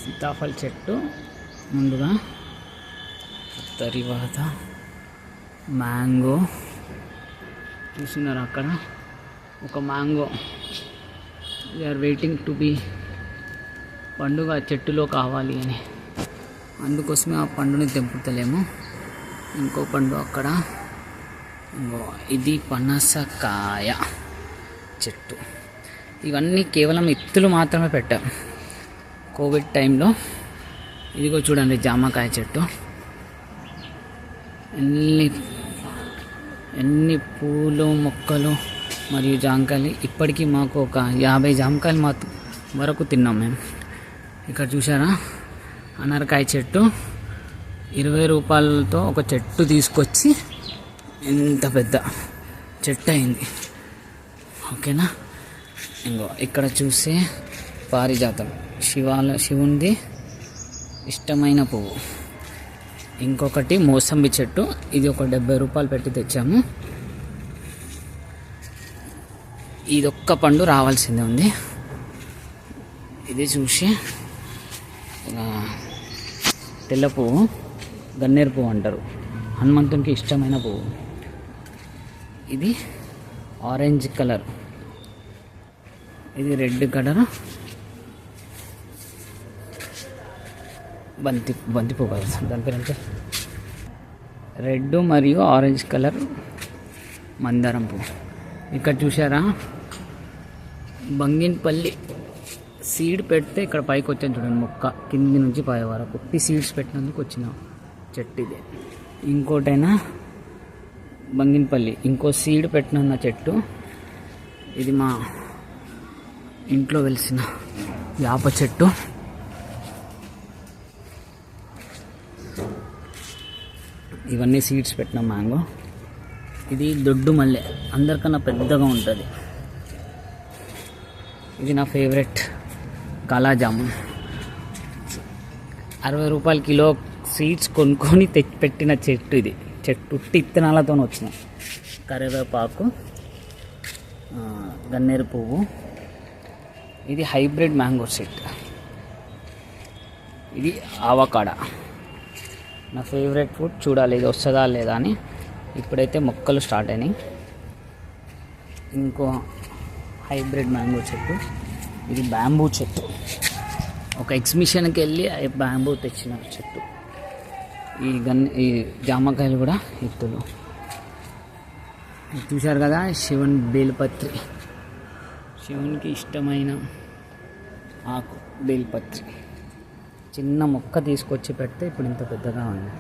సీతాఫల్ చెట్టు ముందుగా, తర్వాత మ్యాంగో చూస్తున్నారు అక్కడ ఒక mango. We are waiting to be పండుగ చెట్టులో కావాలి అని, అందుకోసమే ఆ పండుని తెంపుతలేము. ఇంకో పండు అక్కడ, ఇది పనసకాయ చెట్టు. ఇవన్నీ కేవలం ఎత్తులు మాత్రమే పెట్టాం కోవిడ్ టైంలో. ఇదిగో చూడండి జామకాయ చెట్టు, ఎన్ని పూలు మొక్కలు మరియు జామకాయలు. ఇప్పటికీ మాకు ఒక 50 జామకాయలు వరకు తిన్నాం మేము. ఇక్కడ చూసారా అనరకాయ చెట్టు, 20 రూపాయలతో ఒక చెట్టు తీసుకొచ్చి ఎంత పెద్ద చెట్టు అయింది. ఓకేనా. ఇంకో ఇక్కడ చూస్తే పారిజాతం, శివునిది ఇష్టమైన పువ్వు. ఇంకొకటి మోసంబి చెట్టు, ఇది ఒక 70 రూపాయలు పెట్టి తెచ్చాము. ఇదొక్క పండు రావాల్సిందే ఉంది. ఇది చూసి తెల్ల పువ్వు, గన్నేరు పువ్వు అంటారు, హనుమంతునికి ఇష్టమైన పువ్వు. ఇది ఆరెంజ్ కలర్, ఇది రెడ్ కలర్ బంతి పువ్వు కదా దాని పేరు. రెడ్ మరియు ఆరెంజ్ కలర్ మందారం పువ్వు. ఇక్కడ చూసారా బంగినపల్లి సీడ్ పెడితే ఇక్కడ పైకి వచ్చాను చూడండి, మొక్క కింది నుంచి పై వరకు సీడ్స్ పెట్టినందుకు వచ్చిన చెట్టు ఇది. ఇంకోటైనా బంగినపల్లి, ఇంకో సీడ్ పెట్టిన చెట్టు. ఇది మా ఇంట్లో వెలిసిన వేప చెట్టు. ఇవన్నీ సీడ్స్ పెట్టిన మ్యాంగో. ఇది దొడ్డు మల్లె, అందరికన్నా పెద్దగా ఉంటుంది. ఇది నా ఫేవరెట్ కాలాజామున్. 60 రూపాయలు కిలో సీడ్స్ కొనుక్కొని పెట్టిన చెట్టు ఇది. చెట్టు ఇత్తనాలతో వచ్చిన కరివేపాకు, గన్నేరు పువ్వు. ఇది హైబ్రిడ్ మ్యాంగో చెట్టు. ఇది ఆవకాడ, నా ఫేవరెట్ ఫుడ్. చూడాలి ఇది వస్తుందా లేదా అని. ఇప్పుడైతే మొక్కలు స్టార్ట్ అయినాయి. ఇంకో హైబ్రిడ్ మ్యాంగో చెట్టు, ఇది బ్యాంబూ చెట్టు. ఒక ఎగ్జిబిషన్కి వెళ్ళి బ్యాంబూ తెచ్చిన చెట్టు. ఈ జామకాయలు కూడా ఎత్తులు. చూశారు కదా శివుని బేల్పత్రి, శివునికి ఇష్టమైన ఆకు బేల్పత్రి. చిన్న మొక్క తీసుకొచ్చి పెడితే ఇప్పుడు ఇంత పెద్దగా ఉంది.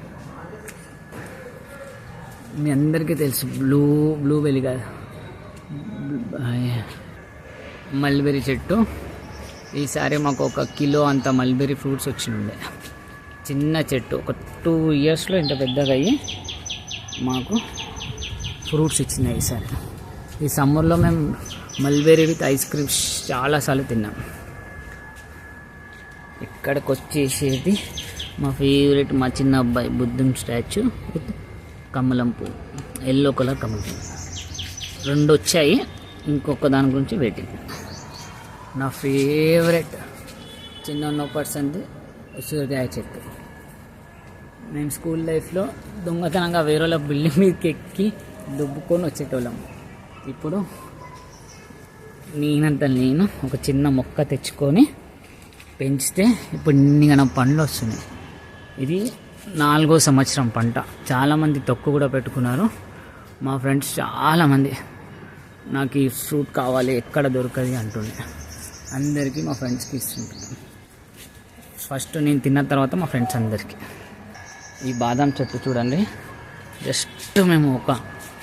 మీ అందరికీ తెలుసు బ్లూబెర్రీ కదా, మల్బెర్రీ చెట్టు. ఈసారి మాకు 1 కిలో అంత మల్బెర్రీ ఫ్రూట్స్ వచ్చినుండే. చిన్న చెట్టు, ఒక 2 ఇయర్స్లో ఇంత పెద్దగా అయ్యి మాకు ఫ్రూట్స్ ఇచ్చినాయి ఈసారి. ఈ సమ్మర్లో మేము మల్బెర్రీ విత్ ఐస్ క్రీమ్స్ చాలాసార్లు తిన్నాం. ఇక్కడికి వచ్చేసేది మా ఫేవరెట్, మా చిన్న అబ్బాయి బుద్ధుని స్టాచ్యూ విత్ కమలం పువ్వు, ఎల్లో కలర్ కమలం పువ్వు. 2 వచ్చాయి, ఇంకొక దాని గురించి వెయిటింగ్. నా ఫేవరెట్ చిన్న ఉన్నప్పటి ఉసిరికాయ చెట్టు. మేము స్కూల్ లైఫ్లో దొంగతనంగా వేరే వాళ్ళ బిల్డింగ్ మీదకి ఎక్కి దుబ్బుకొని వచ్చేటోళ్ళం. ఇప్పుడు నేను ఒక చిన్న మొక్క తెచ్చుకొని పెంచితే ఇప్పుడు ఇన్నిగన పండ్లు వస్తున్నాయి. ఇది 4వ సంవత్సరం పంట. చాలామంది తొక్కు కూడా పెట్టుకున్నారు. మా ఫ్రెండ్స్ చాలామంది నాకు ఈ ఫ్రూట్ కావాలి, ఎక్కడ దొరకది అంటుండే. అందరికీ మా ఫ్రెండ్స్కి ఇస్తుంటాను. ఫస్ట్ నేను తిన్న తర్వాత మా ఫ్రెండ్స్ అందరికీ. ఈ బాదం చెట్టు చూడండి, జస్ట్ మేము ఒక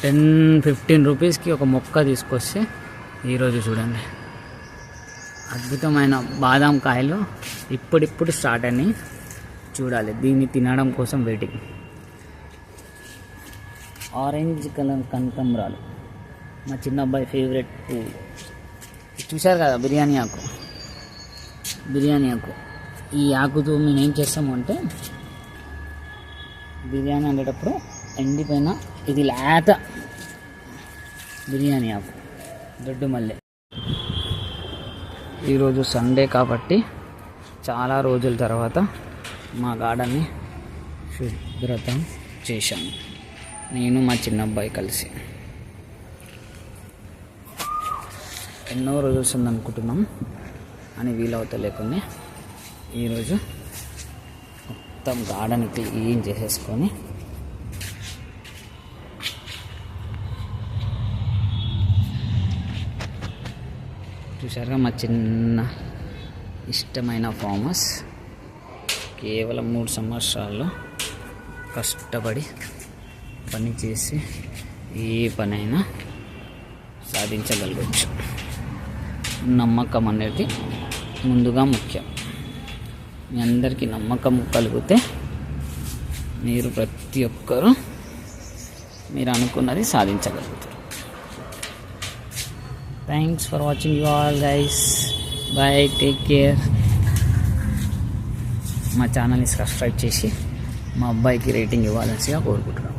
10-15 రూపీస్కి ఒక మొక్క తీసుకొస్తే ఈరోజు చూడండి అద్భుతమైన బాదం కాయలు ఇప్పుడిప్పుడు స్టార్ట్ అయినాయి. చూడాలి, దీన్ని తినడం కోసం వెయిటింగ్. ఆరెంజ్ కలర్ కనకాంబరాలు, మా చిన్న అబ్బాయి ఫేవరెట్ పువ్వు. చూశారు కదా బిర్యానీ ఆకు. ఈ ఆకుతో మేము ఏం చేస్తాము అంటే, బిర్యానీ వండేటప్పుడు ఎండిపోయిన ఇది లేత బిర్యానీ ఆకు, దొడ్డు మల్లె. ఈరోజు సండే కాబట్టి చాలా రోజుల తర్వాత మా గార్డెన్ని శుభ్రతం చేశాను, నేను మా చిన్నబ్బాయి కలిసి. ఎన్నో రోజులు ఉందనుకుంటున్నాం అని వీలవుతలేకుండా ఈరోజు మొత్తం గార్డెన్ క్లీన్ చేసేసుకొని చూసారుగా మా చిన్న ఇష్టమైన ఫార్మర్స్ కేవలం 3 సంవత్సరాల్లో కష్టపడి పని చేసి ఏ పనైనా సాధించగలగచ్చు. నమ్మకం అనేది ముందుగా ముఖ్యం. మీ అందరికీ నమ్మకం కలిగితే మీరు ప్రతి ఒక్కరూ మీరు అనుకున్నది సాధించగలుగుతారు. Thanks for watching you all guys. Bye, take care. మా ఛానల్ని సబ్స్క్రైబ్ చేసి మా అబ్బాయికి రేటింగ్ ఇవ్వాల్సిగా కోరుకుంటున్నాను.